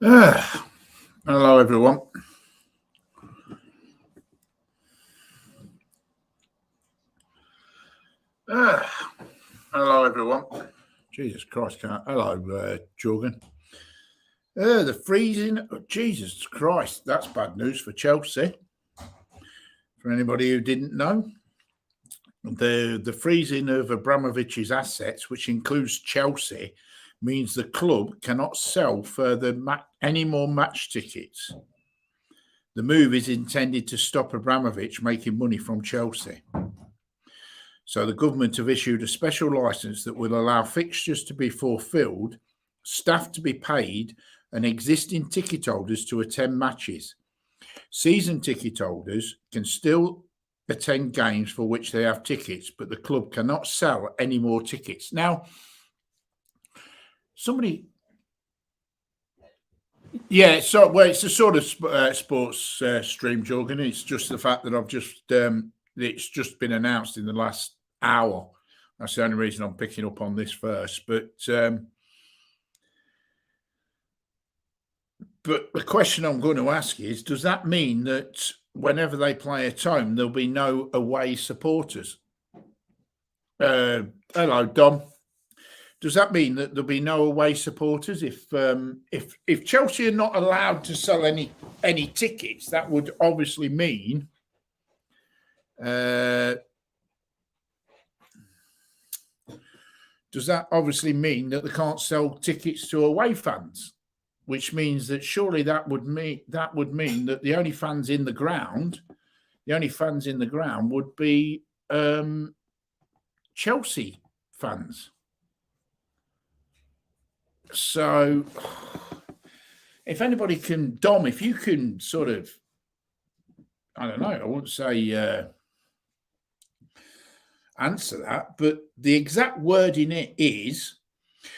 Hello, everyone. Hello, everyone. Jesus Christ, hello, Jorgen. The freezing, Jesus Christ, that's bad news for Chelsea. For anybody who didn't know, the freezing of Abramovich's assets, which includes Chelsea, means the club cannot sell any more match tickets. The move is intended to stop Abramovich making money from Chelsea. So the government have issued a special licence that will allow fixtures to be fulfilled, staff to be paid, and existing ticket holders to attend matches. Season ticket holders can still attend games for which they have tickets, but the club cannot sell any more tickets. Now, somebody... Yeah, so it's a sort of sports stream, Jorgen. It's just the fact that it's just been announced in the last hour. That's the only reason I'm picking up on this first. But the question I'm going to ask is, does that mean that whenever they play at home, there'll be no away supporters? Hello, Dom. Does that mean that there'll be no away supporters if Chelsea are not allowed to sell any tickets? That would obviously mean does that obviously mean that they can't sell tickets to away fans? Which means that surely that would mean that the only fans in the ground would be Chelsea fans. So, if anybody can, Dom, if you can sort of, I don't know, I wouldn't say answer that, but the exact word in it is,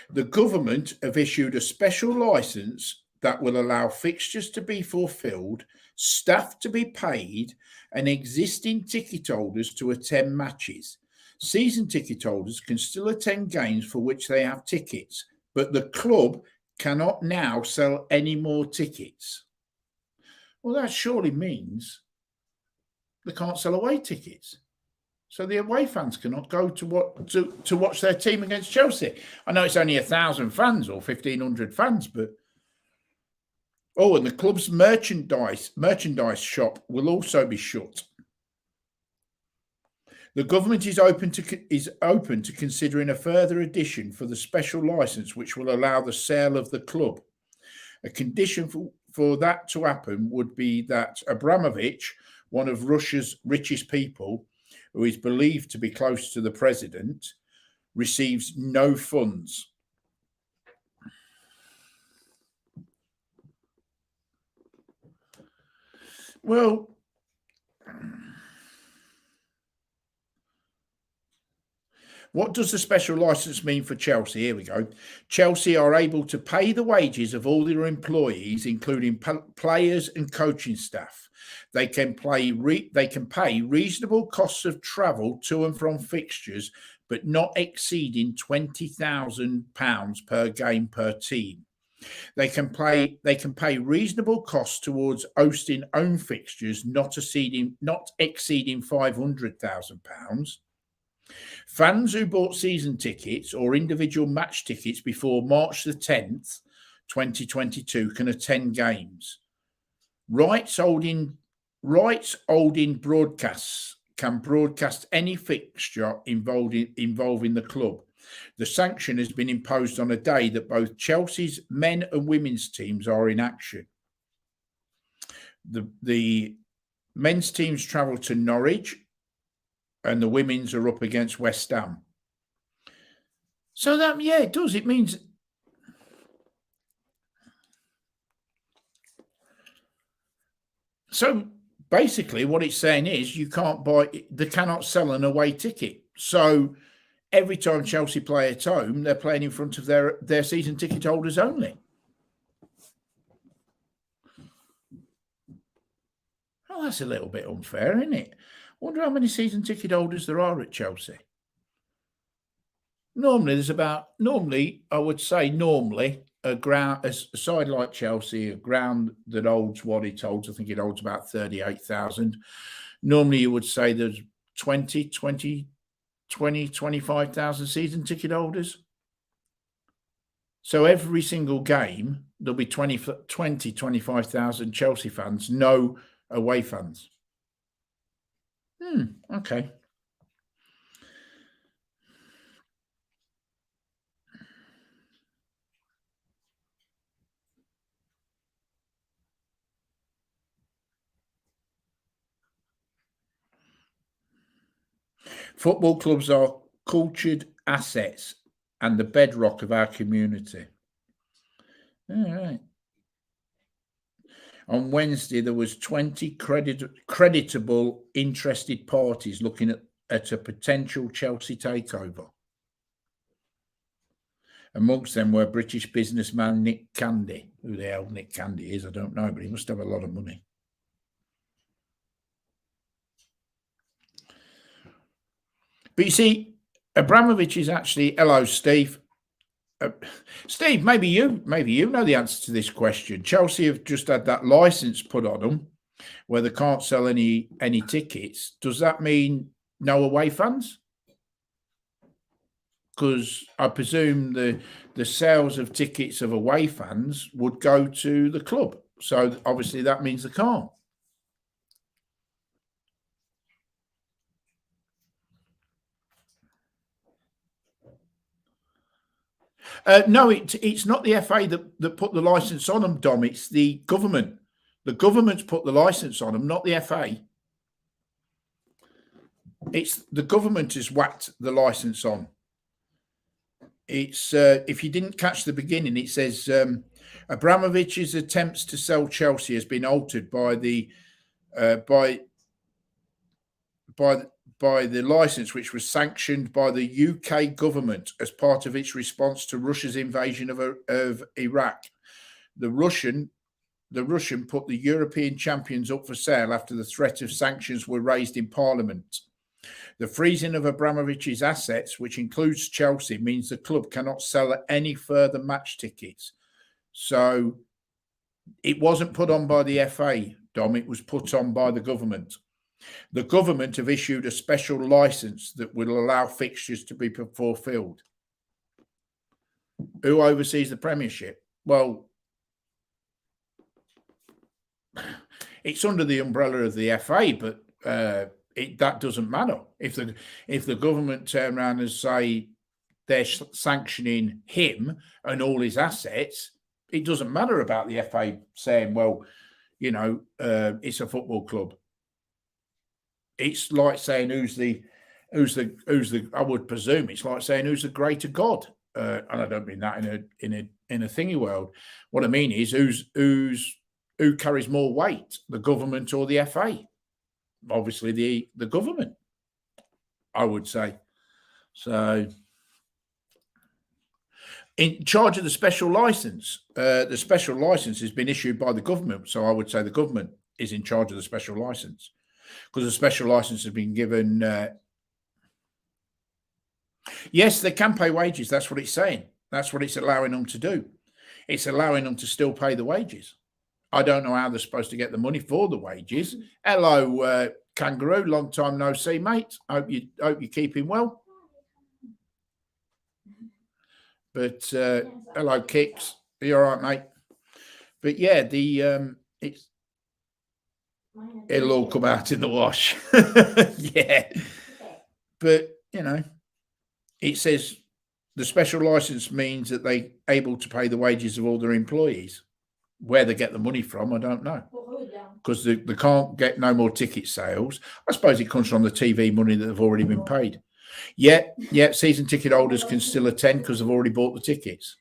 the government have issued a special licence that will allow fixtures to be fulfilled, staff to be paid, and existing ticket holders to attend matches. Season ticket holders can still attend games for which they have tickets, but the club cannot now sell any more tickets. Well, that surely means they can't sell away tickets. So the away fans cannot go to watch their team against Chelsea. I know it's only 1,000 fans or 1,500 fans, but... Oh, and the club's merchandise shop will also be shut. The government is open to considering a further addition for the special licence, which will allow the sale of the club. A condition for that to happen would be that Abramovich, one of Russia's richest people, who is believed to be close to the president, receives no funds. Well, what does the special licence mean for Chelsea? Here we go. Chelsea are able to pay the wages of all their employees, including players and coaching staff. They can pay reasonable costs of travel to and from fixtures, but not exceeding £20,000 per game per team. They can pay reasonable costs towards hosting own fixtures, not exceeding £500,000. Fans who bought season tickets or individual match tickets before March the 10th, 2022 can attend games. Rights holding broadcasts can broadcast any fixture involving the club. The sanction has been imposed on a day that both Chelsea's men and women's teams are in action. The men's teams travel to Norwich, and the women's are up against West Ham. So that, yeah, it does. It means... So basically what it's saying is they cannot sell an away ticket. So every time Chelsea play at home, they're playing in front of their season ticket holders only. Oh, that's a little bit unfair, isn't it? I wonder how many season ticket holders there are at Chelsea. Normally, I would say a side like Chelsea, a ground that holds what it holds, I think it holds about 38,000. Normally you would say there's 25,000 season ticket holders. So every single game, there'll be 25,000 Chelsea fans, no away fans. Okay. Football clubs are cultured assets and the bedrock of our community. All right. On Wednesday, there was 20 creditable interested parties looking at a potential Chelsea takeover. Amongst them were British businessman Nick Candy. Who the hell Nick Candy is, I don't know, but he must have a lot of money. But you see, Abramovich is actually... Hello, Steve. Steve, maybe you know the answer to this question. Chelsea have just had that license put on them where they can't sell any tickets. Does that mean no away fans? Because I presume the sales of tickets of away fans would go to the club. So obviously that means they can't. No, it's not the FA that put the license on them, Dom. It's the government. The government's put the license on them, not the FA. It's the government has whacked the license on. It's if you didn't catch the beginning, it says Abramovich's attempts to sell Chelsea has been altered by the license, which was sanctioned by the UK government as part of its response to Russia's invasion of Iraq. The Russian put the European champions up for sale after the threat of sanctions were raised in Parliament. The freezing of Abramovich's assets, which includes Chelsea, means the club cannot sell any further match tickets. So it wasn't put on by the FA, Dom. It was put on by the government. The government have issued a special license that will allow fixtures to be fulfilled. Who oversees the Premiership? Well, it's under the umbrella of the FA, but that doesn't matter. If the government turn around and say they're sanctioning him and all his assets, it doesn't matter about the FA saying, well, you know, it's a football club. It's like saying who's the I would presume it's like saying who's the greater God, and I don't mean that in a thingy world. What I mean is who carries more weight, the government or the FA? Obviously the government, I would say. So in charge of the special license has been issued by the government. So I would say the government is in charge of the special license, because the special license has been given. Yes, they can pay wages. That's what it's saying. That's what it's allowing them to do. It's allowing them to still pay the wages. I don't know how they're supposed to get the money for the wages. Hello, Kangaroo. Long time no see, mate. Hope you're keeping well. But hello, Kicks. Are you all right, mate? But yeah, it'll all come out in the wash. Yeah. But, you know, it says the special license means that they're able to pay the wages of all their employees. Where they get the money from, I don't know. Because they can't get no more ticket sales. I suppose it comes from the TV money that have already been paid. Yeah, season ticket holders can still attend because they've already bought the tickets.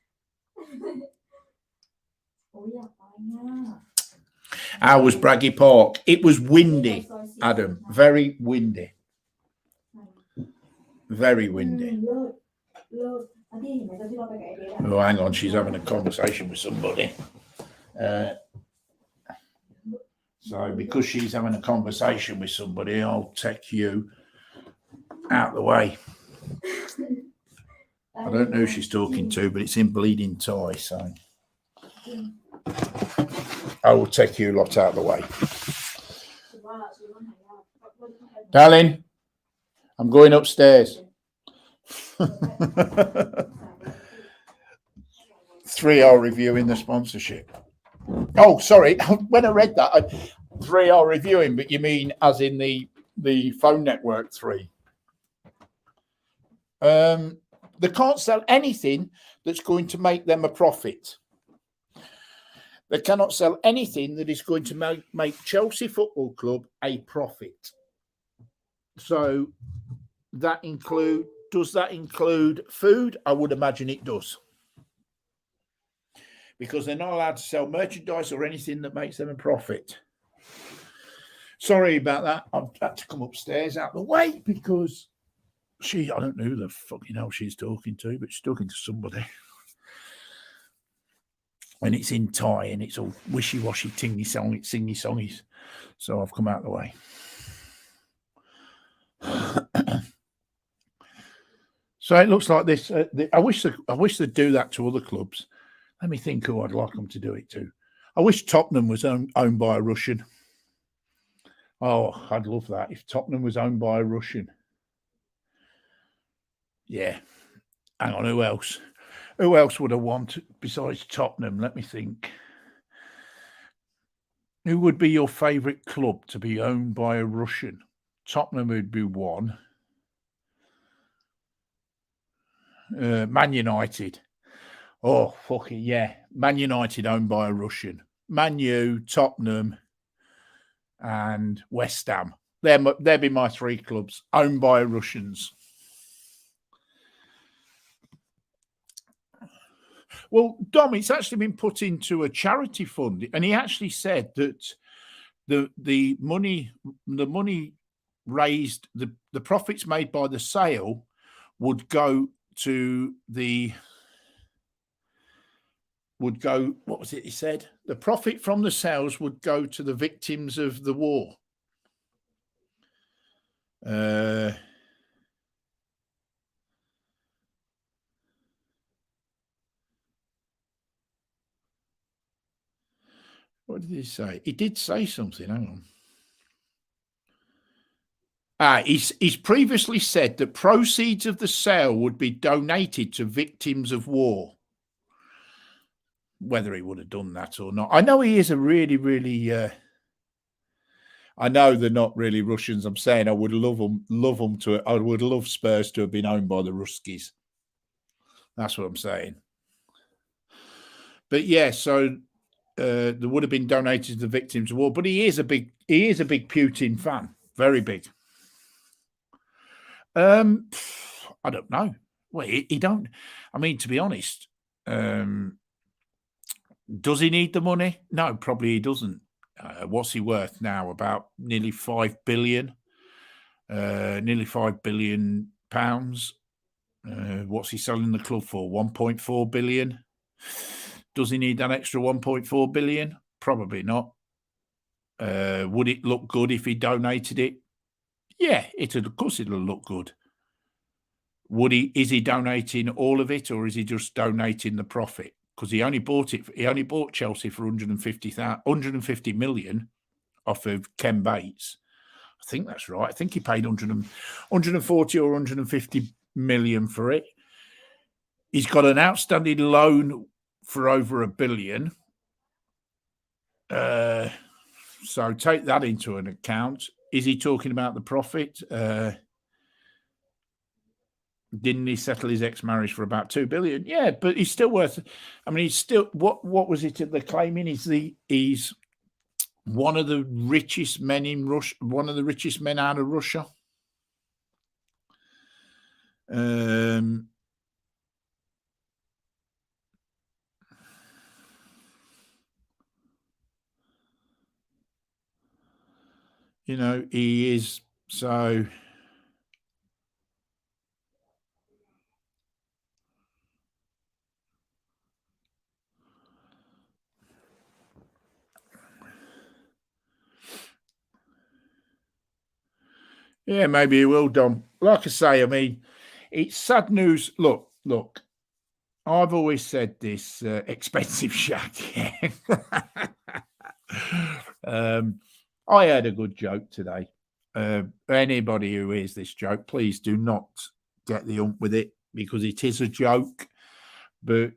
How was Braggy Park? It was windy, Adam. Very windy. Very windy. Oh, hang on. She's having a conversation with somebody. So because she's having a conversation with somebody, I'll take you out the way. I don't know who she's talking to, but it's in bleeding Thai, so I will take you lot out of the way. Darling, I'm going upstairs. 3R reviewing the sponsorship. Oh, sorry. When I read that, 3R reviewing, but you mean as in the phone network 3. They can't sell anything that's going to make them a profit. They cannot sell anything that is going to make Chelsea Football Club a profit. So does that include food? I would imagine it does. Because they're not allowed to sell merchandise or anything that makes them a profit. Sorry about that. I've had to come upstairs out the way because I don't know who the fucking hell she's talking to, but she's talking to somebody. And it's in Thai and it's all wishy-washy, singy-songies. So I've come out the way. So it looks like this. I wish they'd do that to other clubs. Let me think who I'd like them to do it to. I wish Tottenham was owned by a Russian. Oh, I'd love that if Tottenham was owned by a Russian. Yeah. Hang on, who else? Who else would I want besides Tottenham? Let me think. Who would be your favourite club to be owned by a Russian? Tottenham would be one. Man United. Oh, fuck it, yeah. Man United owned by a Russian. Man U, Tottenham, and West Ham. They'd be my 3 clubs owned by Russians. Well, Dom, it's actually been put into a charity fund, and he actually said that the money raised, the profits made by the sale would go to what was it he said? The profit from the sales would go to the victims of the war. What did he say? He did say something. Hang on. He's previously said that proceeds of the sale would be donated to victims of war. Whether he would have done that or not. I know he is a really, really... I know they're not really Russians. I'm saying I would love them to... I would love Spurs to have been owned by the Ruskies. That's what I'm saying. But yeah, so... there would have been donated to the victims of war, but he is a big Putin fan, very big. I don't know. Well, he don't. I mean, to be honest, does he need the money? No, probably he doesn't. What's he worth now? About nearly 5 billion. Nearly 5 billion pounds. What's he selling the club for? 1.4 billion. Does he need that extra 1.4 billion? Probably not. Would it look good if he donated it? Yeah, of course it'll look good. Is he donating all of it, or is he just donating the profit? Because he only bought Chelsea for 150 million off of Ken Bates. I think that's right. I think he paid 140 or 150 million for it. He's got an outstanding loan for over $1 billion. So take that into an account. Is he talking about the profit? Didn't he settle his ex-marriage for about 2 billion? Yeah, but he's still worth... I mean, he's still... What was it they're claiming? He's one of the richest men in Russia, one of the richest men out of Russia. You know, he is so... Yeah, maybe he will, Dom. Like I say, I mean, it's sad news. Look, I've always said this, expensive shack. I had a good joke today. Anybody who hears this joke, please do not get the ump with it because it is a joke. But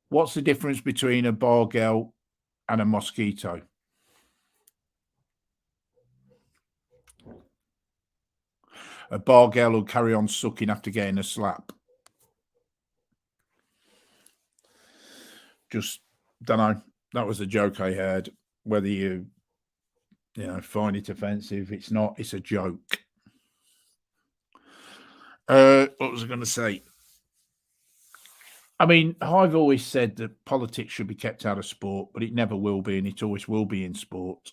what's the difference between a bargel and a mosquito? A bargel will carry on sucking after getting a slap. Just don't know. That was a joke I heard. Whether you find it offensive, it's not. It's a joke. What was I going to say? I mean, I've always said that politics should be kept out of sport, but it never will be, and it always will be in sport.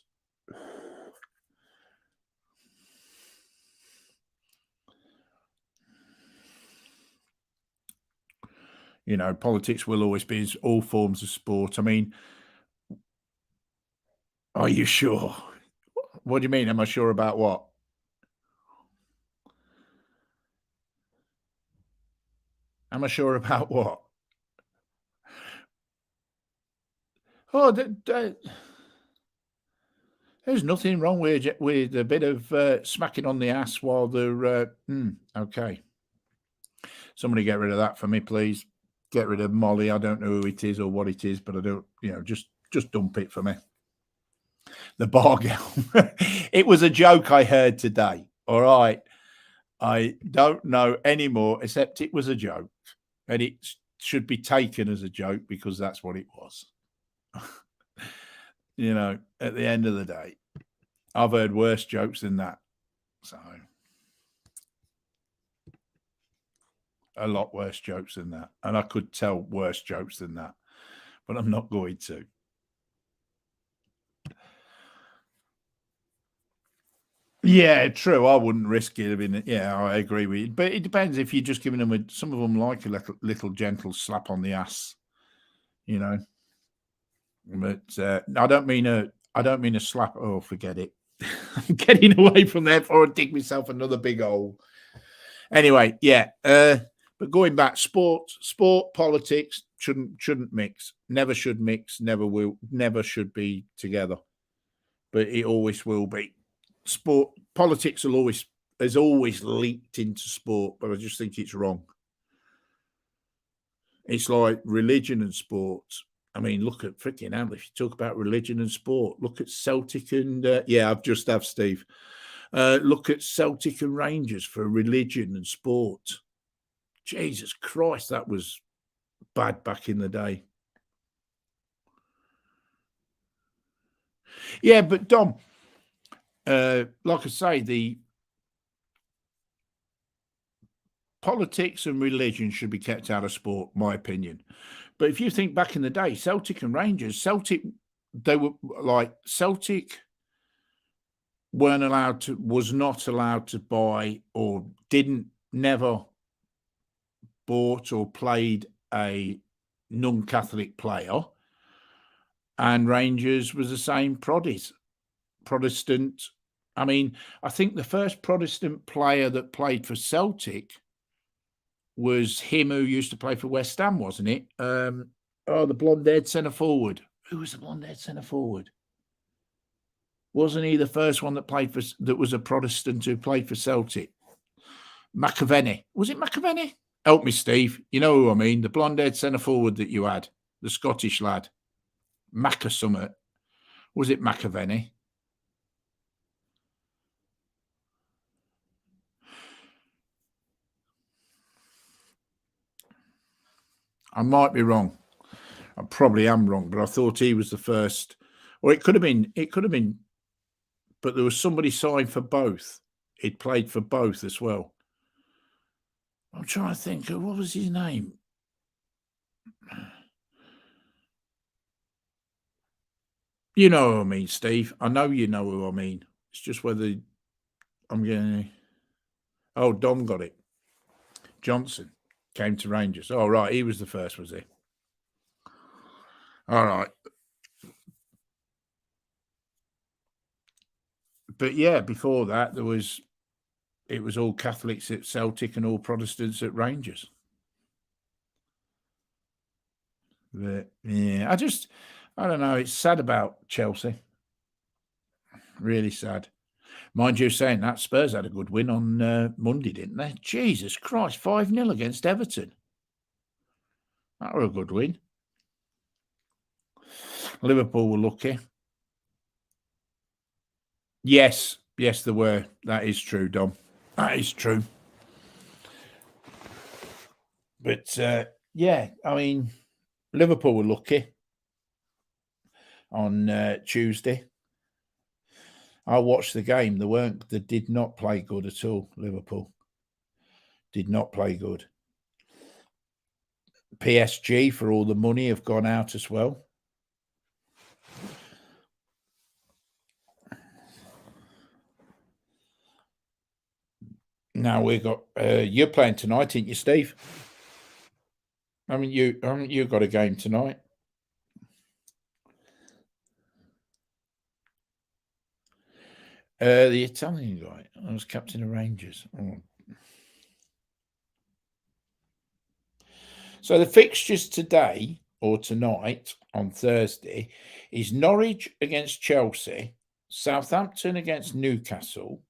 Politics will always be in all forms of sport. I mean, are you sure? What do you mean? Am I sure about what? Am I sure about what? Oh, there's nothing wrong with a bit of smacking on the ass while they're okay. Somebody get rid of that for me, please. Get rid of Molly. I don't know who it is or what it is, but I don't. Just dump it for me. The bargain. It was a joke I heard today. All right. I don't know anymore, except it was a joke, and it should be taken as a joke because that's what it was. At the end of the day, I've heard worse jokes than that. So, a lot worse jokes than that. And I could tell worse jokes than that, but I'm not going to. Yeah, true. I wouldn't risk it. Yeah, I agree with you. But it depends if you're just giving them some of them like a little gentle slap on the ass, But I don't mean a slap. Oh, forget it. I'm getting away from there before I dig myself another big hole. Anyway, yeah. But going back, sport, politics shouldn't mix. Never should mix. Never will. Never should be together. But it always will be. Sport, politics has always leaked into sport, but I just think it's wrong. It's like religion and sports. I mean, look at freaking hell. If you talk about religion and sport, look at Celtic and I've just have Steve. Look at Celtic and Rangers for religion and sport. Jesus Christ, that was bad back in the day. Yeah, but Dom, like I say, the politics and religion should be kept out of sport, my opinion. But if you think back in the day, Celtic and Rangers, Celtic was not allowed to buy or never bought or played a non-Catholic player, and Rangers was the same Protestant. I mean, I think the first Protestant player that played for Celtic was him who used to play for West Ham, wasn't it? The blonde-haired centre forward. Who was the blonde-haired centre forward? Wasn't he the first one that was a Protestant who played for Celtic? McAvenny. Was it McAvenny? Help me, Steve. You know who I mean. The blonde-haired centre forward that you had, the Scottish lad. Summit. Was it McAvenny? I might be wrong. I probably am wrong, but I thought he was the first. Or it could have been, but there was somebody signed for both. He'd played for both as well. I'm trying to think, what was his name? You know who I mean, Steve. I know you know who I mean. It's just whether I'm getting. Oh, Dom got it. Johnson came to Rangers. Oh, right. He was the first, was he? All right. But yeah, before that, it was all Catholics at Celtic and all Protestants at Rangers. But yeah, I don't know. It's sad about Chelsea. Really sad. Mind you, saying that, Spurs had a good win on Monday, didn't they? Jesus Christ, 5-0 against Everton. That were a good win. Liverpool were lucky. Yes, they were. That is true, Dom. That is true. But, yeah, I mean, Liverpool were lucky on Tuesday. I watched the game. They did not play good at all, Liverpool. Did not play good. PSG, for all the money, have gone out as well. Now we've got you're playing tonight, ain't you, Steve? Haven't you got a game tonight? The Italian guy. I was captain of Rangers. Oh. So the fixtures today or tonight on Thursday is Norwich against Chelsea, Southampton against Newcastle.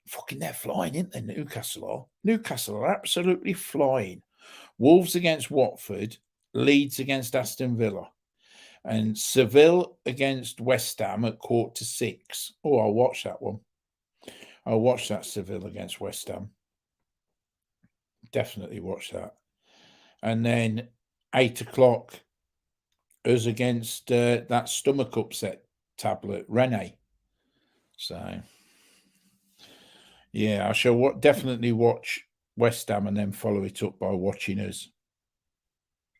Fucking, they're flying, aren't they? Newcastle are absolutely flying. Wolves against Watford, Leeds against Aston Villa, and Seville against West Ham at 5:45. Oh, I'll watch that one. I'll watch that Seville against West Ham. Definitely watch that. And then 8:00 us against that stomach upset tablet, Rene. So, yeah, I shall definitely watch West Ham and then follow it up by watching us.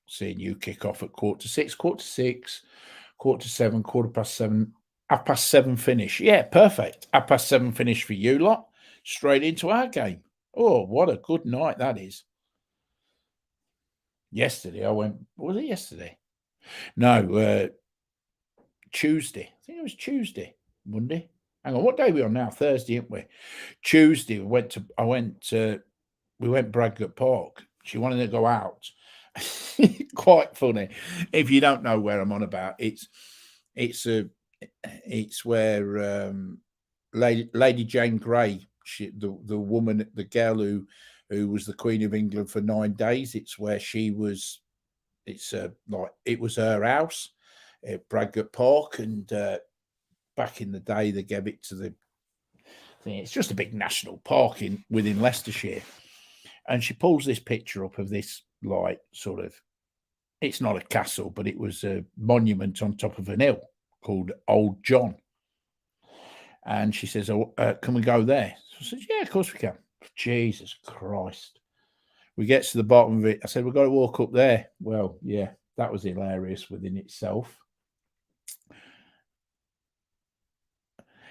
Seeing you kick off at 5:45, 5:45, 7:15, 7:15, 7:30 finish. Yeah, perfect. 7:30 finish for you lot. Straight into our game. Oh, what a good night that is. Yesterday I went, was it yesterday? No, Tuesday. I think it was Tuesday, Monday. Hang on, what day are we on now? Thursday, aren't we? Tuesday, we went Bradgate Park. She wanted to go out. Quite funny. If you don't know where I'm on about, it's where Lady Jane Grey, the woman, the girl who was the Queen of England for 9 days. It's where she was. It's like it was her house at Bradgate Park, and back in the day they gave it to the thing. It's just a big national park within Leicestershire, and she pulls this picture up of this, like, sort of, it's not a castle, but it was a monument on top of an hill called Old John. And she says, "Oh, can we go there?" So I said, "Yeah, of course we can." Jesus Christ. We get to the bottom of it. I said, "We've got to walk up there." Well, yeah, that was hilarious within itself.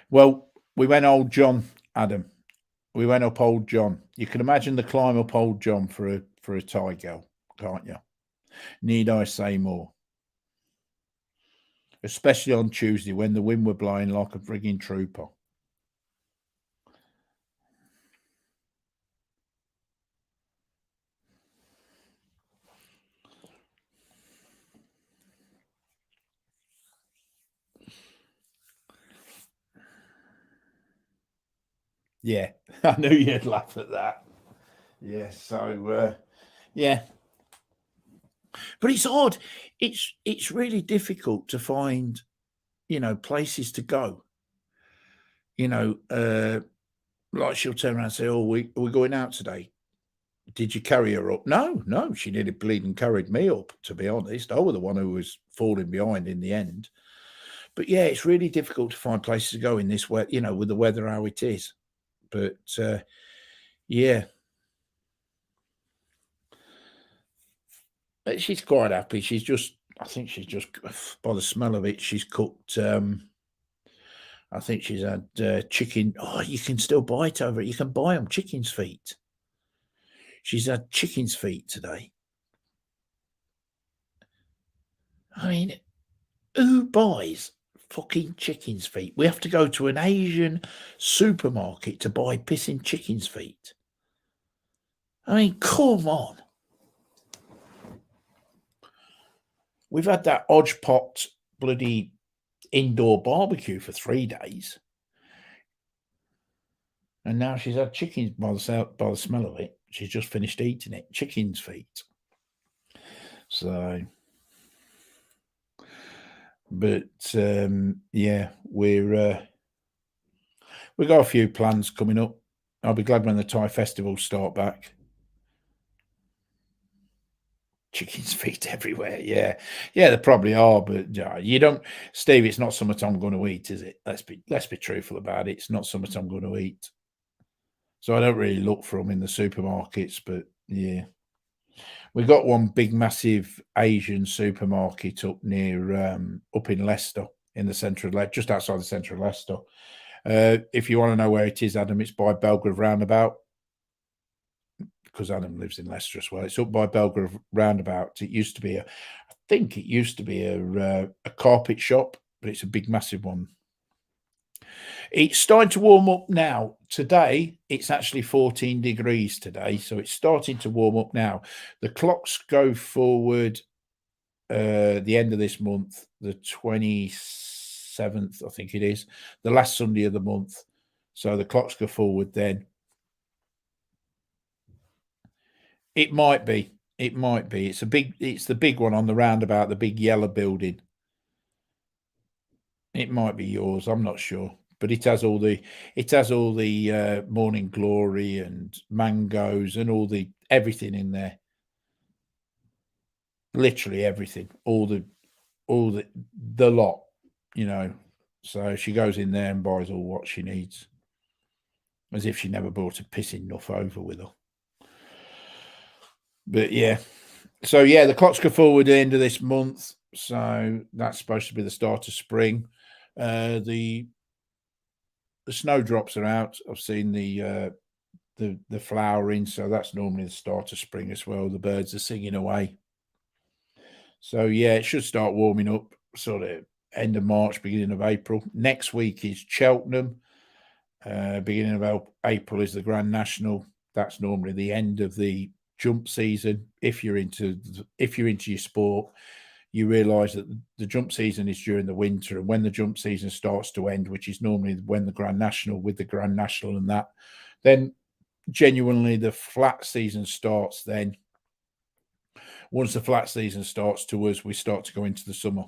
Well, we went Old John, Adam. We went up Old John. You can imagine the climb up Old John for a Thai girl, can't you? Need I say more? Especially on Tuesday when the wind were blowing like a frigging trooper. Yeah, I knew you'd laugh at that. Yeah, so yeah, but it's odd. It's really difficult to find, places to go. Like she'll turn around and say, "Oh, we're going out today. Did you carry her up?" No, she nearly bleeding carried me up, to be honest. I was the one who was falling behind in the end. But yeah, it's really difficult to find places to go in this way, with the weather how it is. But yeah. But she's quite happy. I think she's just, by the smell of it, she's cooked. I think she's had chicken. Oh, you can still buy it over. You can buy them, chicken's feet. She's had chicken's feet today. I mean, who buys fucking chicken's feet? We have to go to an Asian supermarket to buy pissing chicken's feet. I mean, come on. We've had that hodgepodge bloody indoor barbecue for 3 days. And now she's had chickens by the smell of it. She's just finished eating it. Chicken's feet. So, but yeah, we've got a few plans coming up. I'll be glad when the Thai festivals start back. Chicken's feet everywhere. Yeah, they probably are, but you don't, Steve. It's not something I'm going to eat, is it? Let's be truthful about it. It's not something I'm going to eat. So I don't really look for them in the supermarkets, but yeah. We've got one big, massive Asian supermarket up near, up in Leicester, in the centre of Leicester, just outside the centre of Leicester. If you want to know where it is, Adam, it's by Belgrave Roundabout, because Adam lives in Leicester as well. It's up by Belgrave Roundabout. I think it used to be a carpet shop, but it's a big, massive one. It's starting to warm up now. Today, it's actually 14 degrees today, so it's starting to warm up now. The clocks go forward the end of this month, the 27th, I think it is, the last Sunday of the month. So the clocks go forward then. It might be. It might be. It's the big one on the roundabout, the big yellow building. It might be yours. I'm not sure. But it has all the morning glory and mangoes and everything in there. Literally everything. All the lot, you know. So she goes in there and buys all what she needs. As if she never brought a pissing enough over with her. But yeah. So yeah, the clocks go forward at the end of this month. So that's supposed to be the start of spring. The snowdrops are out. I've seen the flowering, so that's normally the start of spring as well. The birds are singing away. So yeah, it should start warming up sort of end of March, beginning of April. Next week is Cheltenham. Beginning of April is the Grand National. That's normally the end of the jump season. If you're into your sport, you realise that the jump season is during the winter, and when the jump season starts to end, which is normally when the Grand National and that, then genuinely the flat season starts. Then once the flat season starts to us, we start to go into the summer.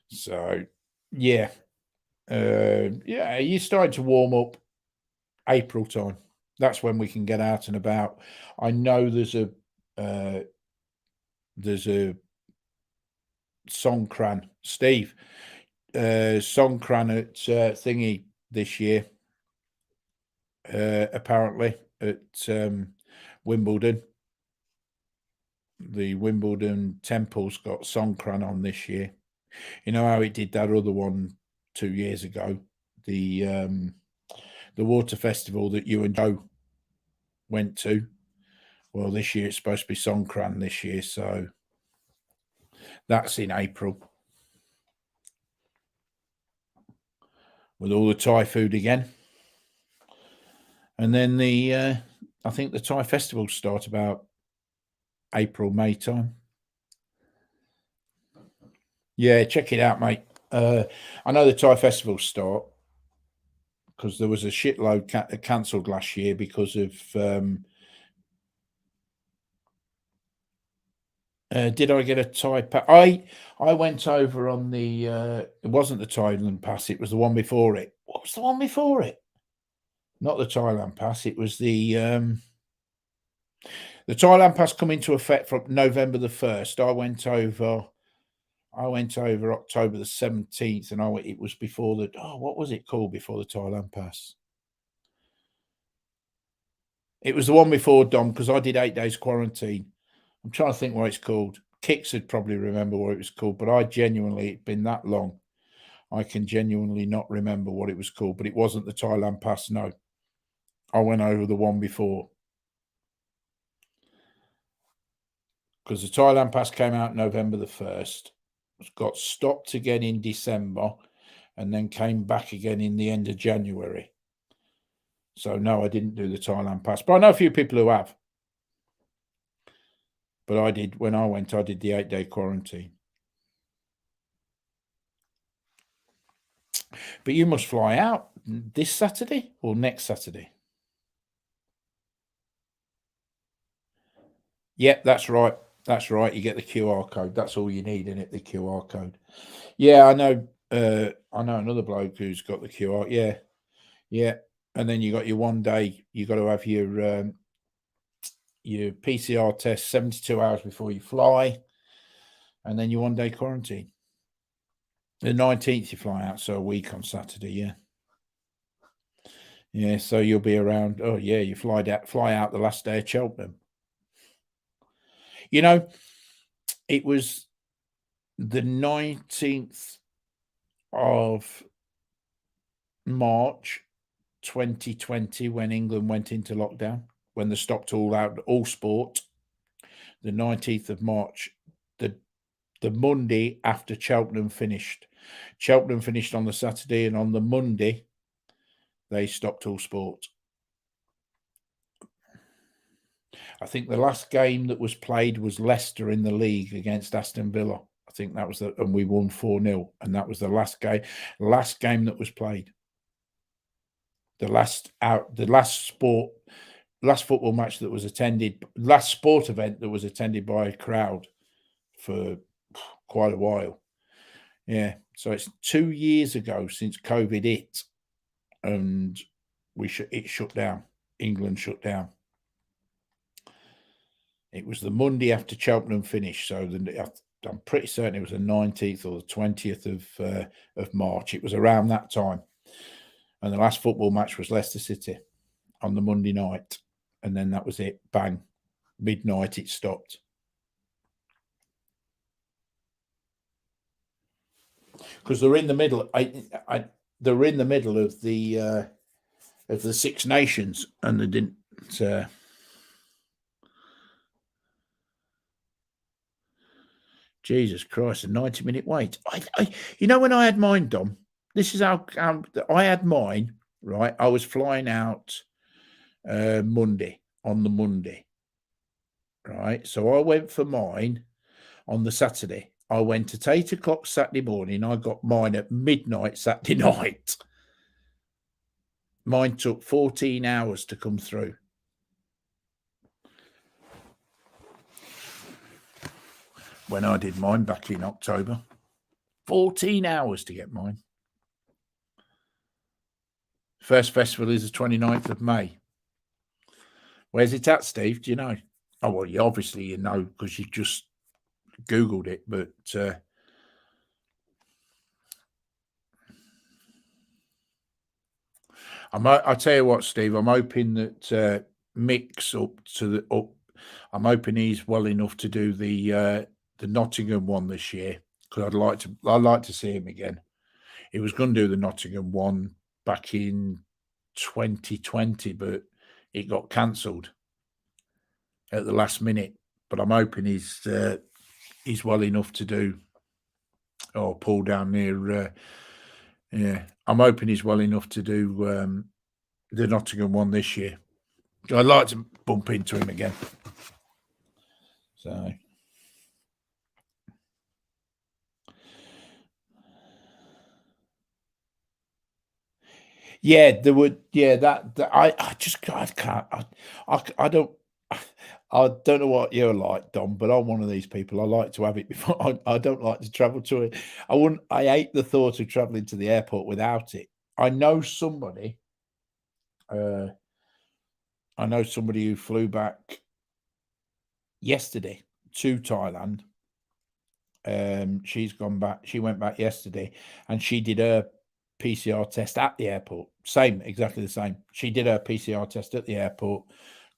So yeah, you're starting to warm up April time. That's when we can get out and about. I know there's a Songkran, Steve, Songkran at thingy this year, apparently at Wimbledon. The Wimbledon Temple's got Songkran on this year. You know how it did that other one 2 years ago, the water festival that you and Joe went to. Well, this year it's supposed to be Songkran this year, so that's in April. With all the Thai food again. And then I think the Thai festivals start about April, May time. Yeah, check it out, mate. I know the Thai festivals start because there was a shitload cancelled last year because of did I get a Thai pass? I went over on the it wasn't the Thailand pass, it was the one before it. What was the one before it? Not the Thailand pass, it was the Thailand pass come into effect from November the 1st. I went over October the 17th, and it was before what was it called before the Thailand pass? It was the one before, Dom, because I did 8 days quarantine. I'm trying to think what it's called. Kicks would probably remember what it was called, but it's been that long. I can genuinely not remember what it was called, but it wasn't the Thailand pass, no. I went over the one before. Because the Thailand pass came out November the 1st, got stopped again in December, and then came back again in the end of January. So no, I didn't do the Thailand pass, but I know a few people who have. But when I went, I did the 8-day quarantine. But you must fly out this Saturday or next Saturday? Yep, that's right. That's right. You get the QR code. That's all you need, isn't it? The QR code. Yeah, I know. I know another bloke who's got the QR. Yeah, yeah. And then you got your 1 day. You got to have your PCR test 72 hours before you fly, and then your 1 day quarantine. The 19th you fly out, so a week on Saturday. Yeah, yeah. So you'll be around. Oh yeah, you fly out the last day of Cheltenham. You know, it was the 19th of March 2020 when England went into lockdown, when they stopped all sport. The 19th of March, the Monday after Cheltenham finished. Cheltenham finished on the Saturday, and on the Monday they stopped all sport. I think the last game that was played was Leicester in the league against Aston Villa. I think that was and we won 4-0, and that was the last game that was played. The last football match that was attended, last sport event that was attended by a crowd for quite a while. Yeah, so it's 2 years ago since COVID hit, and it shut down. England shut down. It was the Monday after Cheltenham finished, so I'm pretty certain it was the 19th or the 20th of March. It was around that time, and the last football match was Leicester City on the Monday night, and then that was it. Bang, midnight it stopped. Because they're in the middle. They're in the middle of the Six Nations, and they didn't. Jesus Christ, a 90-minute wait. When I had mine, Dom, this is how I had mine, right? I was flying out Monday, on the Monday, right? So I went for mine on the Saturday. I went at 8 o'clock Saturday morning. I got mine at midnight Saturday night. Mine took 14 hours to come through. When I did mine back in October, 14 hours to get mine. First festival is the 29th of May. Where's it at, Steve? Do you know? Oh, well, obviously you know because you just Googled it, but I'll tell you what, Steve, I'm hoping that Mick's I'm hoping he's well enough to do the Nottingham one this year, because I'd like to see him again. He was going to do the Nottingham one back in 2020, but it got cancelled at the last minute. But I'm hoping he's well enough to do. Oh, Paul down there. Yeah, I'm hoping he's well enough to do the Nottingham one this year. I'd like to bump into him again. So. Yeah, there would. Yeah, that I can't. I don't. I don't know what you're like, Dom, but I'm one of these people. I like to have it before. I don't like to travel to it. I hate the thought of traveling to the airport without it. I know somebody. I know somebody who flew back yesterday to Thailand. She's gone back. She went back yesterday, and she did her PCR test at the airport. Exactly the same. She did her PCR test at the airport,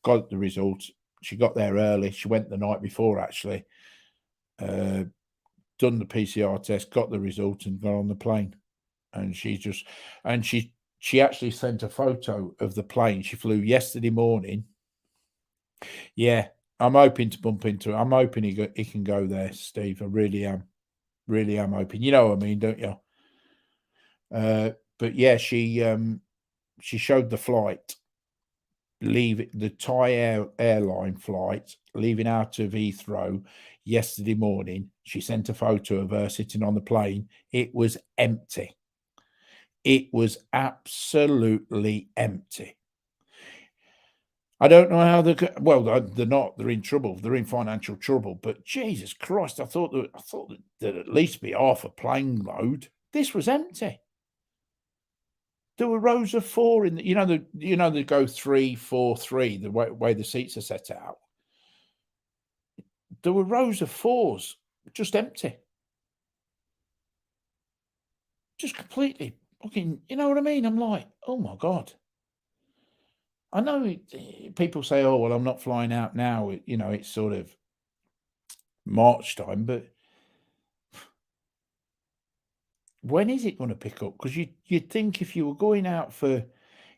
got the results. She got there early. She went the night before, actually. Done the PCR test, got the results, and got on the plane. And she actually sent a photo of the plane. She flew yesterday morning. Yeah, I'm hoping to bump into it. I'm hoping he can go there, Steve. I really am. Really am hoping. You know what I mean, don't you? But yeah, she showed the flight, the Thai airline flight, leaving out of Heathrow yesterday morning. She sent a photo of her sitting on the plane. It was empty. it was absolutely empty. I don't know how they're not. They're in trouble. They're in financial trouble. But Jesus Christ, I thought there'd at least be half a plane load. This was empty. There were rows of four in the, they go 3, 4, 3, the way the seats are set out. There were rows of fours, just empty. Just completely fucking, you know what I mean? I'm like, oh my God. I know people say, oh, well, I'm not flying out now. It's sort of March time, but when is it going to pick up? Because you'd think if I was going out for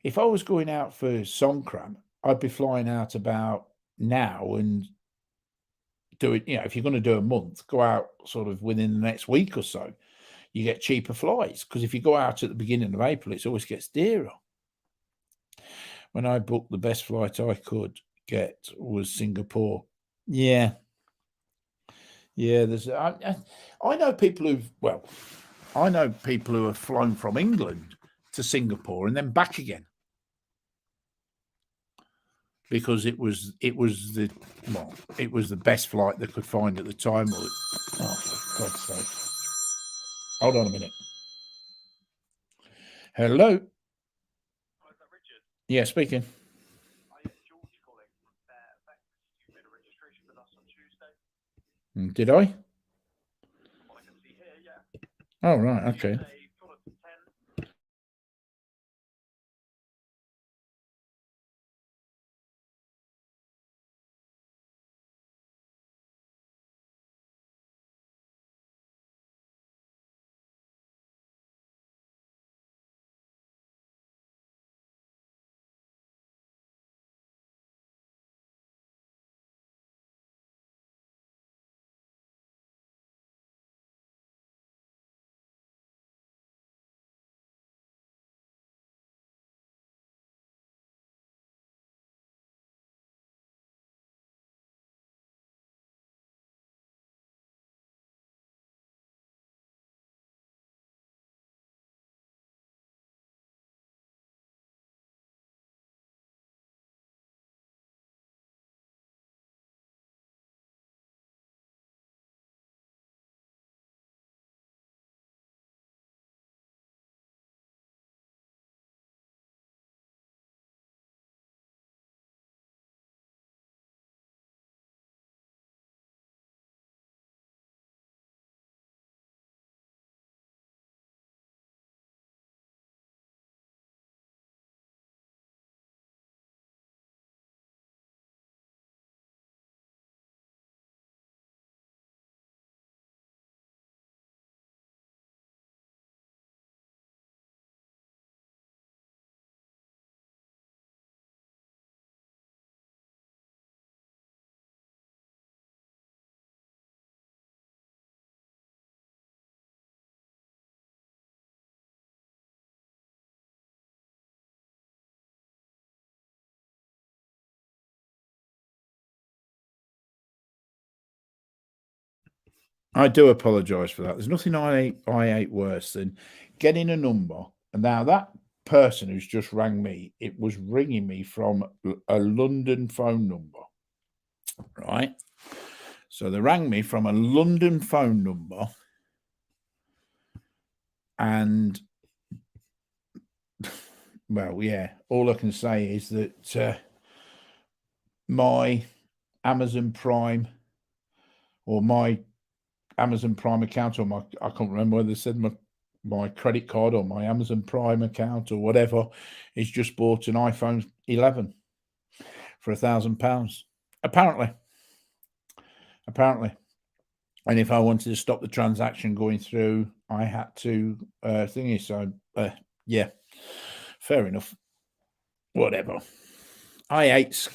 Songkran, I'd be flying out about now and do it. If you're going to do a month, go out sort of within the next week or so. You get cheaper flights, because if you go out at the beginning of April, it always gets dearer. When I booked, the best flight I could get was Singapore. Yeah. I know people who have flown from England to Singapore and then back again, because it was the best flight they could find at the time. Oh, for God's sake! Hold on a minute. Hello. Hi, is that Richard? Yeah, speaking. George calling from Fairfax. You made a registration with us on Tuesday. Did I? Well, I can see here, yeah. Oh, right, okay. I do apologise for that. There's nothing I hate worse than getting a number. And now that person who's just rang me, it was ringing me from a London phone number, right? So they rang me from a London phone number, and well, yeah, all I can say is that my Amazon Prime account, or I can't remember whether they said my credit card or my Amazon Prime account or whatever, is just bought an iPhone 11 for £1,000. Apparently. And if I wanted to stop the transaction going through, I had to thingy. So yeah, fair enough. Whatever. I hate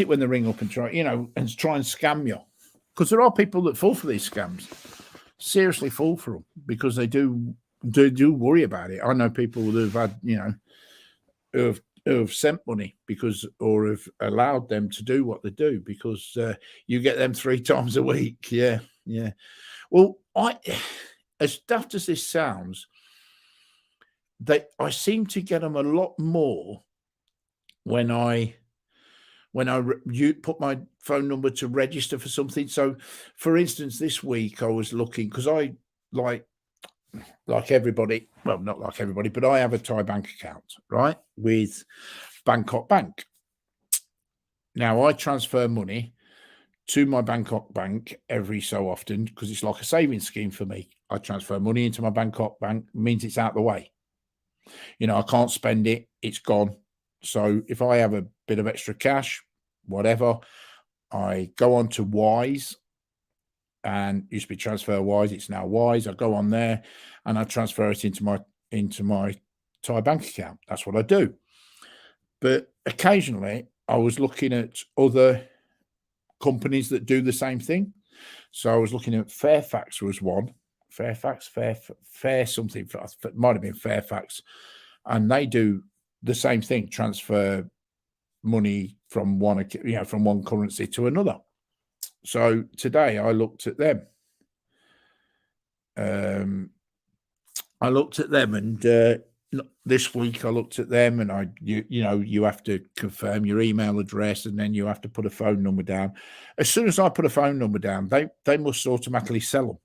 it when they ring up and try and scam you, because there are people that fall for these scams. Seriously fall for them, because they do worry about it. I know people who've had who have sent money or have allowed them to do what they do, because you get them 3 times a week. Yeah. Well, as daft as this sounds, I seem to get them a lot more when you put my phone number to register for something. So, for instance, this week I was looking because I like everybody, well, not like everybody, but I have a Thai bank account, right, with Bangkok Bank. Now I transfer money to my Bangkok bank every so often because it's like a savings scheme for me. I transfer money into my Bangkok bank, means it's out the way. I can't spend it, it's gone. So if I have a bit of extra cash, whatever, I go on to Wise, and used to be Transfer Wise, it's now Wise. I go on there and I transfer it into my Thai bank account. That's what I do. But occasionally I was looking at other companies that do the same thing. So I was looking at Fairfax was one. Fair something. It might have been Fairfax. And they do the same thing, transfer money from one currency to another. So today I looked at them. And this week I looked at them, and you have to confirm your email address, and then you have to put a phone number down. As soon as I put a phone number down, they must automatically sell them.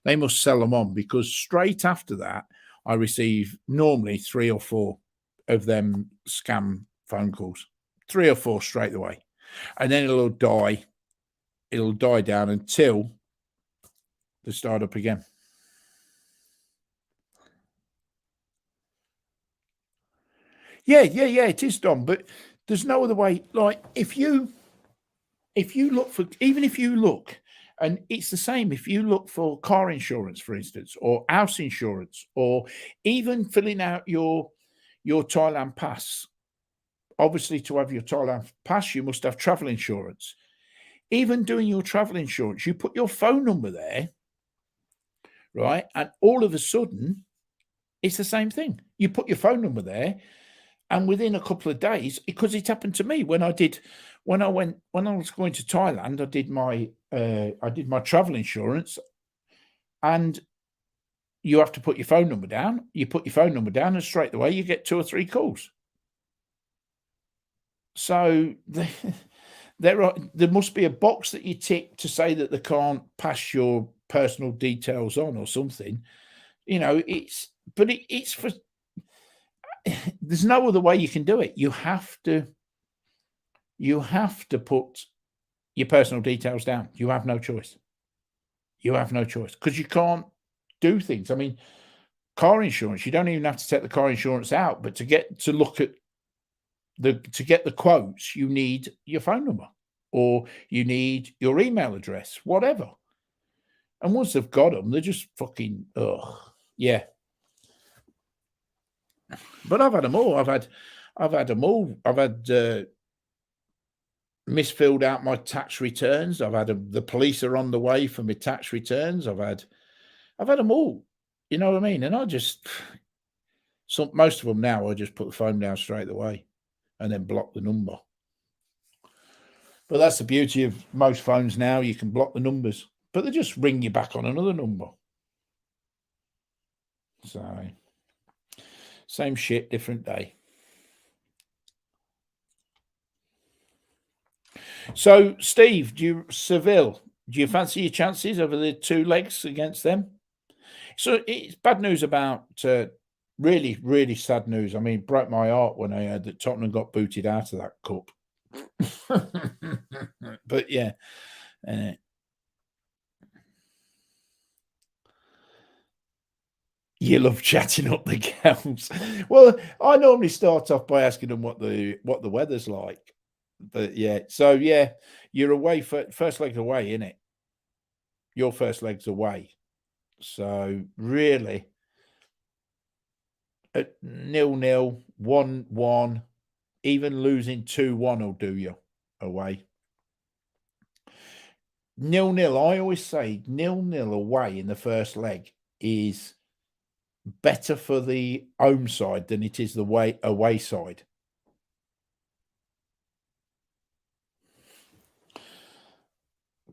They must sell them on, because straight after that I receive normally 3 or 4 of them scam phone calls, 3 or 4 straight away, and then it'll die down until they start up again. Yeah, it is, Dom. But there's no other way. Like if you look, and it's the same if you look for car insurance, for instance, or house insurance, or even filling out your Thailand pass. Obviously, to have your Thailand pass, you must have travel insurance. Even doing your travel insurance, you put your phone number there, right? And all of a sudden, it's the same thing. You put your phone number there, and within a couple of days, because it happened to me when I was going to Thailand, I did my travel insurance, and you have to put your phone number down. You put your phone number down, and straight away you get 2 or 3 calls. So there must be a box that you tick to say that they can't pass your personal details on or something. It's for. There's no other way you can do it. You have to put your personal details down. You have no choice. Because you can't do things. I mean, car insurance, you don't even have to take the car insurance out, but to get the quotes, you need your phone number, or you need your email address, whatever. And once they've got them, they're just fucking yeah. But I've had them all. I've had them all. I've had misfilled out my tax returns. I've had the police are on the way for my tax returns. I've had them all. You know what I mean? And most of them now, I just put the phone down straight away and then block the number. But that's the beauty of most phones now. You can block the numbers, but they just ring you back on another number. So, same shit, different day. So, Steve, Seville, do you fancy your chances over the 2 legs against them? So it's bad news about really, really sad news. I mean, broke my heart when I heard that Tottenham got booted out of that cup. But yeah. You love chatting up the girls. Well, I normally start off by asking them what the weather's like. But yeah, so yeah, you're away first leg's away, isn't it? Your first leg's away. So really, at 0-0, 1-1, even losing 2-1 will do you away. 0-0, I always say 0-0 away in the first leg is better for the home side than it is the away side.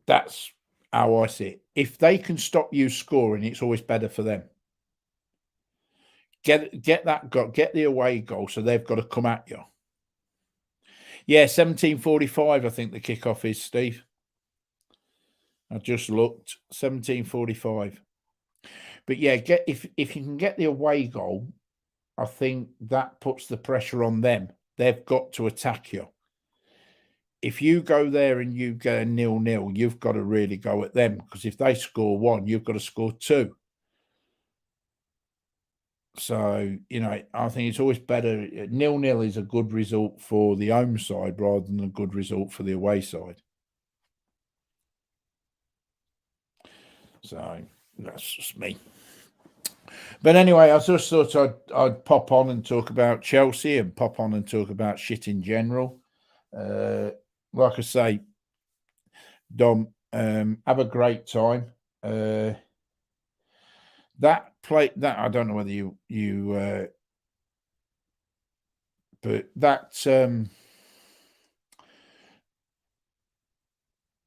That's how I see it. If they can stop you scoring, it's always better for them. Get that goal, get the away goal, so they've got to come at you. Yeah, 17:45, I think the kickoff is, Steve. I just looked, 17:45. But yeah, if you can get the away goal, I think that puts the pressure on them. They've got to attack you. If you go there and you get a 0-0, you've got to really go at them, because if they score 1, you've got to score 2. So, I think it's always better. 0-0 is a good result for the home side rather than a good result for the away side. So that's just me. But anyway, I just thought I'd pop on and talk about Chelsea and pop on and talk about shit in general. Like I say, Dom, have a great time. That I don't know whether you but that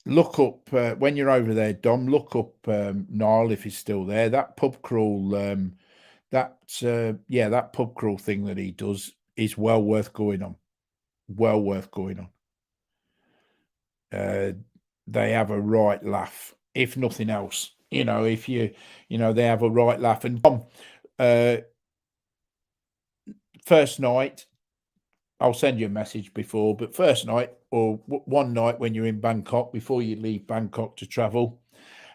look up when you're over there, Dom. Look up Niall if he's still there. That pub crawl, that pub crawl thing that he does is well worth going on. Well worth going on. They have a right laugh, if nothing else. If they have a right laugh. And first night, I'll send you a message before, but first night or one night when you're in Bangkok, before you leave Bangkok to travel,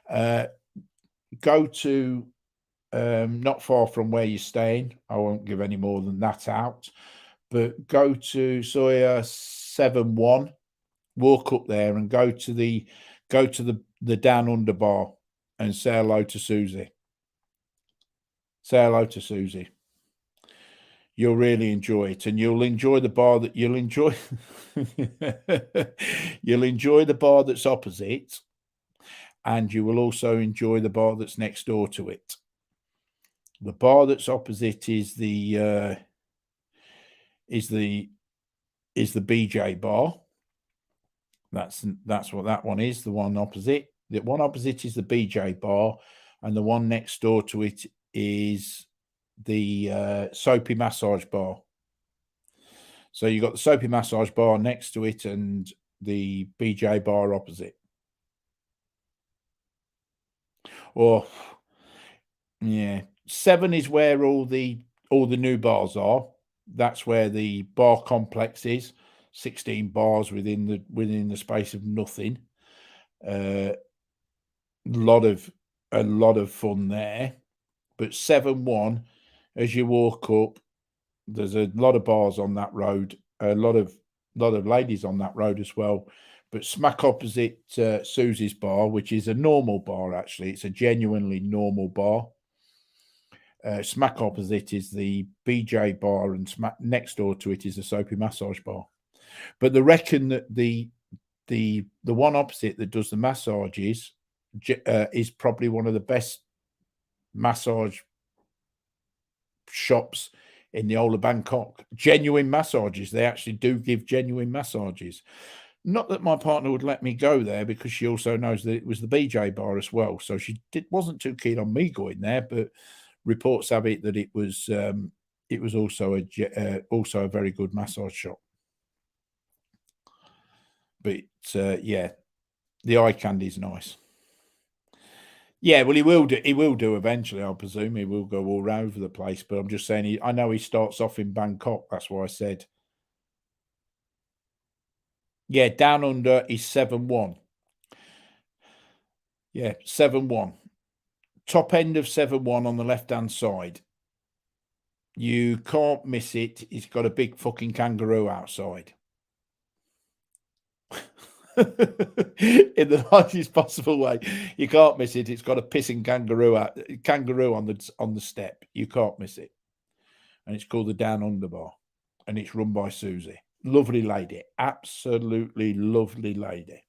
go to not far from where you're staying. I won't give any more than that out, but go to Soya 7-1, walk up there and go to the Down Under bar and say hello to Susie. Say hello to Susie. You'll really enjoy it, and you'll enjoy the bar that you'll enjoy. You'll enjoy the bar that's opposite, and you will also enjoy the bar that's next door to it. The bar that's opposite is the BJ bar. That's what that one is. The one opposite. The one opposite is the BJ bar, and the one next door to it is the soapy massage bar. So you've got the soapy massage bar next to it and the BJ bar opposite. Or yeah, 7 is where all the new bars are. That's where the bar complex is. 16 bars within the space of nothing. A lot of fun there. But 7-1, as you walk up, there's a lot of bars on that road, a lot of ladies on that road as well. But smack opposite Susie's bar, which is a normal bar, actually, it's a genuinely normal bar. Smack opposite is the BJ bar, and smack next door to it is a soapy massage bar. But they reckon that the one opposite that does the massages is probably one of the best massage shops in the whole of Bangkok. Genuine massages. They actually do give genuine massages. Not that my partner would let me go there, because she also knows that it was the BJ bar as well. So she wasn't too keen on me going there, but reports have it that it was also a very good massage shop. But yeah, the eye candy is nice. Yeah, well, he will do. He will do eventually. I presume he will go all over the place. But I'm just saying, I know he starts off in Bangkok. That's why I said. Yeah, Down Under is 7-1. Yeah, 7-1. Top end of 7-1 on the left-hand side. You can't miss it. It's got a big fucking kangaroo outside. In the nicest possible way. You can't miss it. It's got a pissing kangaroo on the step. You can't miss it. And it's called the Down Under Bar. And it's run by Susie. Lovely lady. Absolutely lovely lady.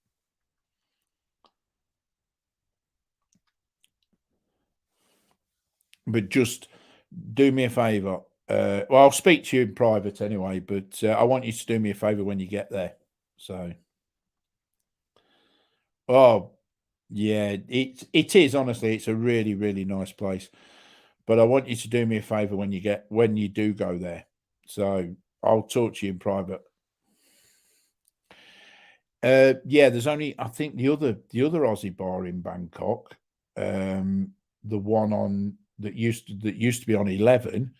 But just do me a favour. Well, I'll speak to you in private anyway, but I want you to do me a favour when you get there. So, oh, yeah, it is, honestly, it's a really, really nice place. But I want you to do me a favour when you do go there. So I'll talk to you in private. Yeah, there's only, I think, the other Aussie bar in Bangkok, the one that used to be on 11,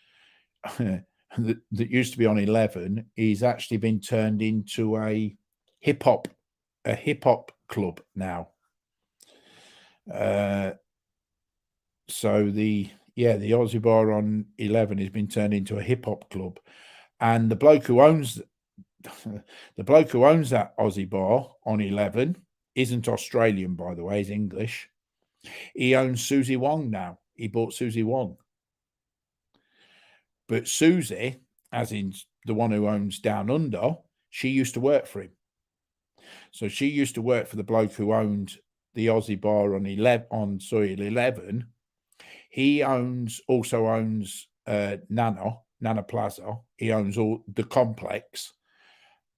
that used to be on 11 is actually been turned into a hip hop club now. So the Aussie bar on 11 has been turned into a hip hop club, and the bloke who owns that Aussie bar on 11 isn't Australian, by the way, he's English. He owns Susie Wong now. He bought Susie Wong. But Susie, as in the one who owns Down Under, she used to work for him. So she used to work for the bloke who owned the Aussie bar on 11. He also owns Nana Plaza. He owns all the complex,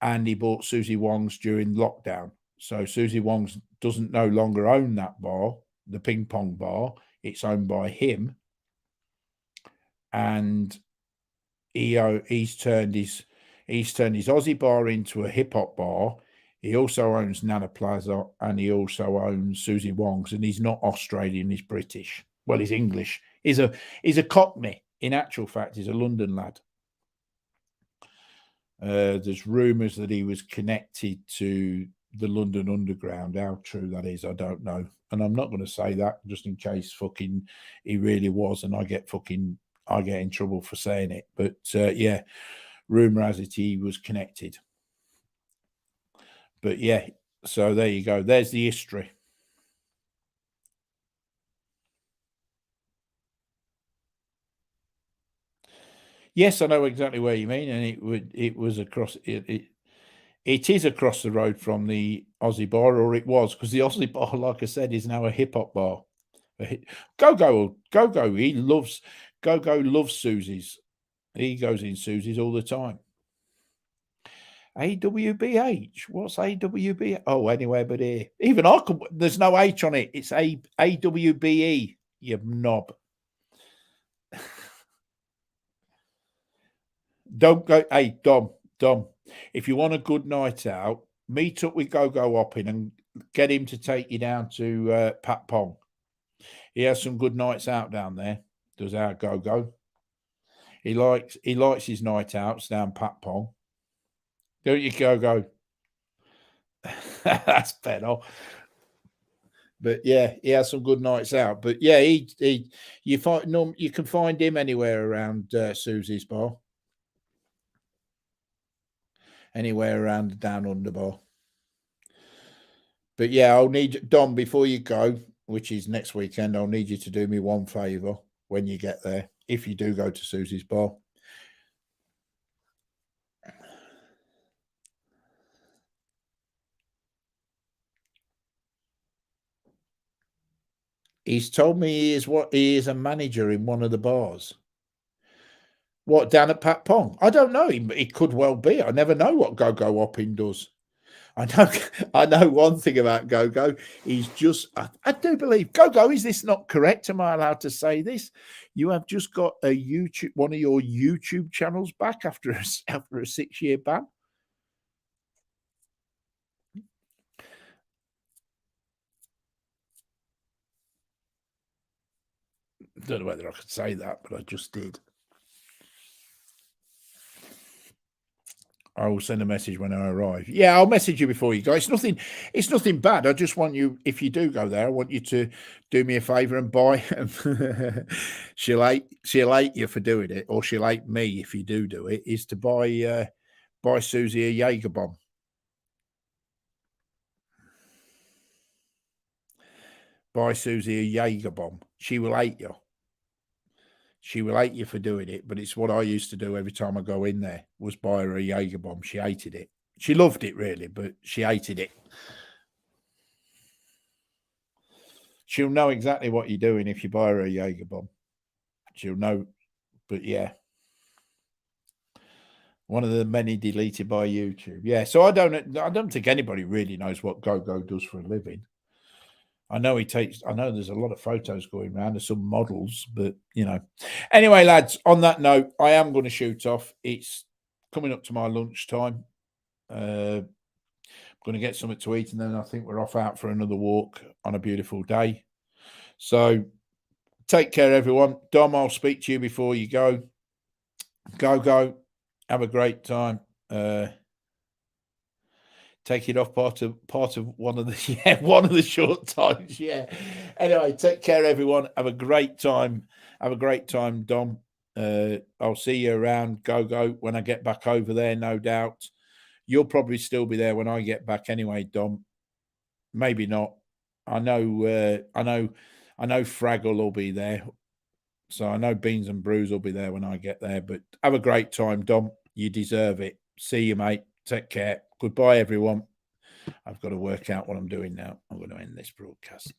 and he bought Susie Wong's during lockdown. So Susie Wong's doesn't no longer own that bar, the ping pong bar. It's owned by him, and he's turned his Aussie bar into a hip hop bar. He also owns Nana Plaza, and he also owns Susie Wong's. And he's not Australian; he's British. Well, he's English. He's a Cockney. In actual fact, he's a London lad. There's rumours that he was connected to the London Underground. How true that is, I don't know. And I'm not going to say that just in case fucking he really was, and I get in trouble for saying it. But yeah, rumour has it he was connected. But yeah, so there you go. There's the history. Yes, I know exactly where you mean, and it was across it is across the road from the Aussie bar, or it was, because the Aussie bar, like I said, is now a hip hop bar. Go-Go loves Susie's. He goes in Susie's all the time. AWBH. What's AWB? Oh, anywhere but here. Even I could. There's no H on it. It's AWBE. You knob. Don't go. Hey, Dom. If you want a good night out, meet up with Go-Go Hopping and get him to take you down to Pat Pong. He has some good nights out down there. Does our Go-Go? He likes his night outs down Pat Pong. Don't you, Go-Go? That's better. But yeah, he has some good nights out. But yeah, you can find him anywhere around Susie's bar, anywhere around the Down Under bar. But yeah, I'll need Dom before you go, which is next weekend. I'll need you to do me one favour when you get there, if you do go to Susie's bar. He's told me he is a manager in one of the bars. What, down at Pat Pong? I don't know. He could well be. I never know what Go-Go Hopping does. I know one thing about Go-Go. He's just, I do believe, Go-Go, is this not correct? Am I allowed to say this? You have just got one of your YouTube channels back after a 6-year ban. I don't know whether I could say that, but I just did. I will send a message when I arrive. Yeah, I'll message you before you go. It's nothing bad. I just want you, if you do go there, I want you to do me a favour and buy. she'll hate you for doing it, or she'll hate me if you do it. Is to buy Susie a Jaeger bomb. Buy Susie a Jaeger bomb. She will hate you. She will hate you for doing it, but it's what I used to do every time I go in there, was buy her a Jaeger bomb. She hated it. She loved it, really, but she hated it. She'll know exactly what you're doing if you buy her a Jaeger bomb. She'll know, but yeah. One of the many deleted by YouTube. Yeah, so I don't think anybody really knows what Go-Go does for a living. I know there's a lot of photos going around of some models, but Anyway, lads, on that note, I am going to shoot off. It's coming up to my lunchtime. I'm going to get something to eat, and then I think we're off out for another walk on a beautiful day. So take care, everyone. Dom, I'll speak to you before you go. Go. Have a great time. Take it off part of one of the short times. Yeah. Anyway, take care, everyone. Have a great time. Dom. I'll see you around Go when I get back over there, no doubt. You'll probably still be there when I get back anyway, Dom. Maybe not. I know Fraggle will be there. So I know Beans and Brews will be there when I get there. But have a great time, Dom. You deserve it. See you, mate. Take care. Goodbye, everyone. I've got to work out what I'm doing now. I'm going to end this broadcast.